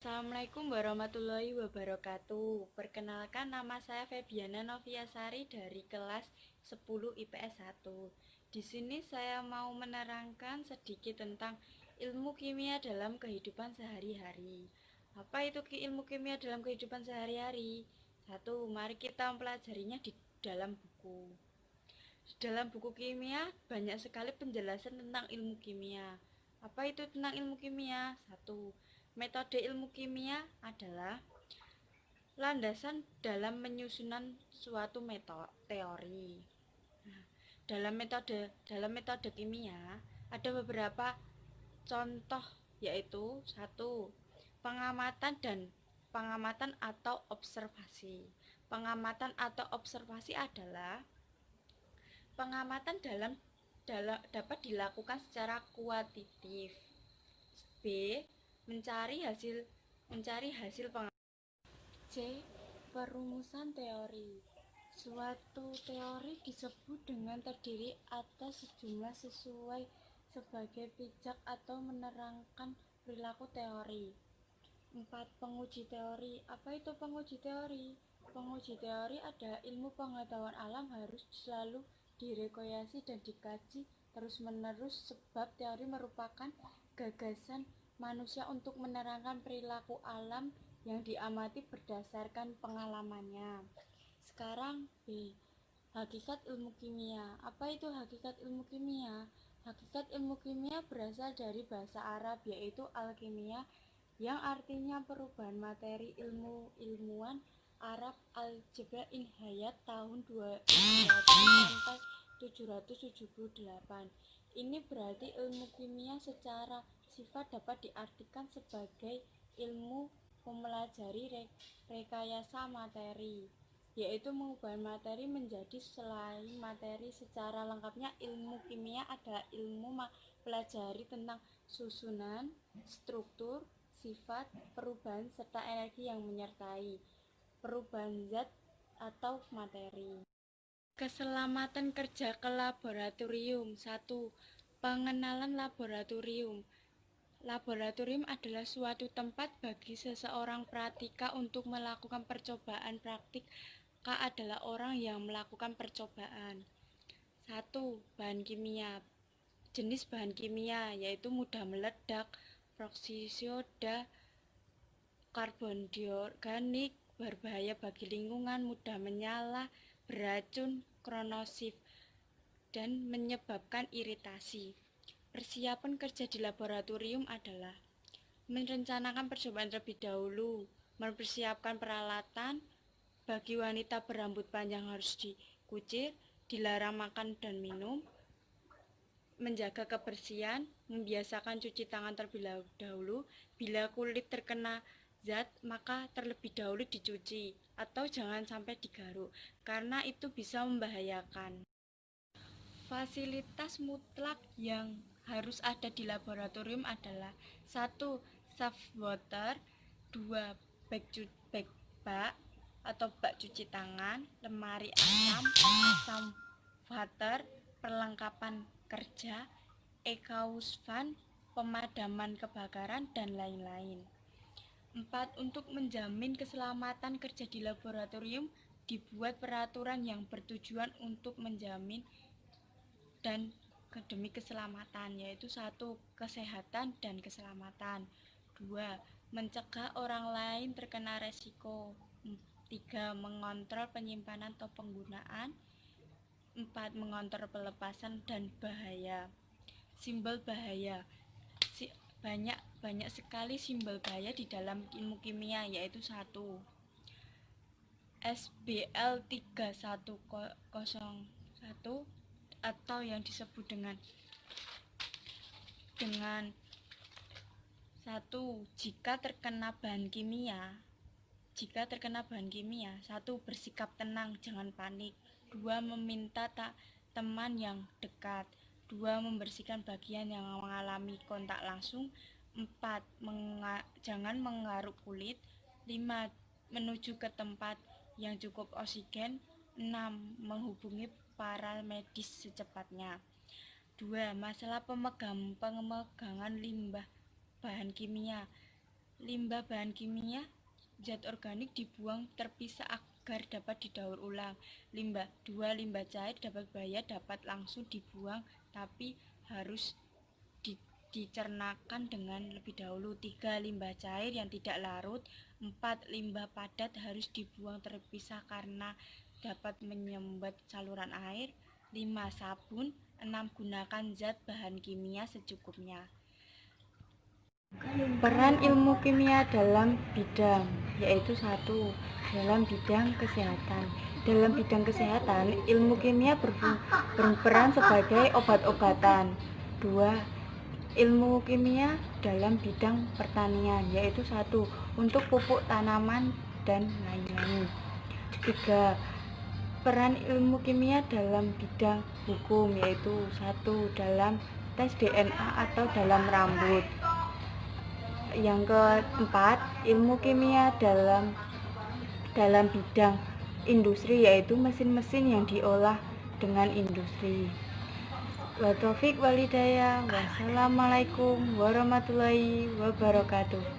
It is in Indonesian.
Assalamualaikum warahmatullahi wabarakatuh. Perkenalkan, nama saya Febiana Noviasari dari kelas 10 IPS 1. Di sini saya mau menerangkan sedikit tentang ilmu kimia dalam kehidupan sehari-hari. Apa itu ilmu kimia dalam kehidupan sehari-hari? Satu, mari kita mempelajarinya di dalam buku. Di dalam buku kimia banyak sekali penjelasan tentang ilmu kimia. Apa itu tentang ilmu kimia? Satu, metode ilmu kimia adalah landasan dalam menyusunan suatu teori. Nah, dalam metode kimia ada beberapa contoh, yaitu satu, pengamatan atau observasi. Pengamatan atau observasi adalah pengamatan dapat dilakukan secara kuantitatif. B. Mencari hasil pengamatan. C. Perumusan teori. Suatu teori disebut dengan terdiri atas sejumlah sesuai sebagai pijak atau menerangkan perilaku teori. 4. Penguji teori. Apa itu penguji teori? Penguji teori adalah ilmu pengetahuan alam harus selalu direkayasa dan dikaji terus-menerus, sebab teori merupakan gagasan manusia untuk menerangkan perilaku alam yang diamati berdasarkan pengalamannya. Sekarang B. Hakikat ilmu kimia. Apa itu hakikat ilmu kimia? Hakikat ilmu kimia berasal dari bahasa Arab, yaitu alkimia, yang artinya perubahan materi. Ilmuwan Arab Al-Jabr in Hayat tahun 200-778. Ini berarti ilmu kimia secara sifat dapat diartikan sebagai ilmu mempelajari rekayasa materi, yaitu mengubah materi menjadi selain materi. Secara lengkapnya, ilmu kimia adalah ilmu mempelajari tentang susunan, struktur, sifat, perubahan, serta energi yang menyertai perubahan zat atau materi. Keselamatan kerja ke laboratorium. 1. Pengenalan laboratorium. Laboratorium adalah suatu tempat bagi seseorang pratika untuk melakukan percobaan. Praktika adalah orang yang melakukan percobaan. 1. Bahan kimia. Jenis bahan kimia yaitu mudah meledak, peroksida, karbon diorganik, berbahaya bagi lingkungan, mudah menyala, beracun, korosif, dan menyebabkan iritasi. Persiapan kerja di laboratorium adalah merencanakan percobaan terlebih dahulu, mempersiapkan peralatan. Bagi wanita berambut panjang harus dikucir, dilarang makan dan minum, menjaga kebersihan, membiasakan cuci tangan terlebih dahulu. Bila kulit terkena zat, maka terlebih dahulu dicuci atau jangan sampai digaruk, karena itu bisa membahayakan. Fasilitas mutlak yang harus ada di laboratorium adalah 1. Safe water. 2. Bak atau bak cuci tangan, lemari asam water, perlengkapan kerja, exhaust fan, pemadaman kebakaran, dan lain-lain. 4. Untuk menjamin keselamatan kerja di laboratorium, dibuat peraturan yang bertujuan untuk menjamin dan demi keselamatan, yaitu 1. Kesehatan dan keselamatan. 2. Mencegah orang lain terkena resiko. 3. Mengontrol penyimpanan atau penggunaan. 4. Mengontrol pelepasan dan bahaya. Simbol bahaya. Banyak sekali simbol bahaya di dalam ilmu kimia, yaitu 1. SBL3101 atau yang disebut dengan 1. Jika terkena bahan kimia. 1. Bersikap tenang, jangan panik. 2. Meminta teman yang dekat. 2. Membersihkan bagian yang mengalami kontak langsung. 4. Jangan menggaruk kulit. 5. Menuju ke tempat yang cukup oksigen. 6. Menghubungi para medis secepatnya. 2. Masalah pemegangan limbah bahan kimia. Limbah bahan kimia, zat organik dibuang terpisah agar dapat didaur ulang. Limbah 2. Limbah cair dapat berbahaya, dapat langsung dibuang tapi harus dicernakan dengan lebih dahulu. 3. Limbah cair yang tidak larut. 4. Limbah padat harus dibuang terpisah karena dapat menyumbat saluran air. 5. Sabun. 6. Gunakan zat bahan kimia secukupnya. Peran ilmu kimia dalam bidang, yaitu 1. Dalam bidang kesehatan. Dalam bidang kesehatan, ilmu kimia berperan sebagai obat-obatan. 2. Ilmu kimia dalam bidang pertanian, yaitu 1. Untuk pupuk tanaman dan lain-lain. 3. Peran ilmu kimia dalam bidang hukum, yaitu 1. Dalam tes DNA atau dalam rambut. Yang keempat, ilmu kimia dalam bidang industri, yaitu mesin-mesin yang diolah dengan industri. Wa taufiq walhidayah. Wassalamualaikum warahmatullahi wabarakatuh.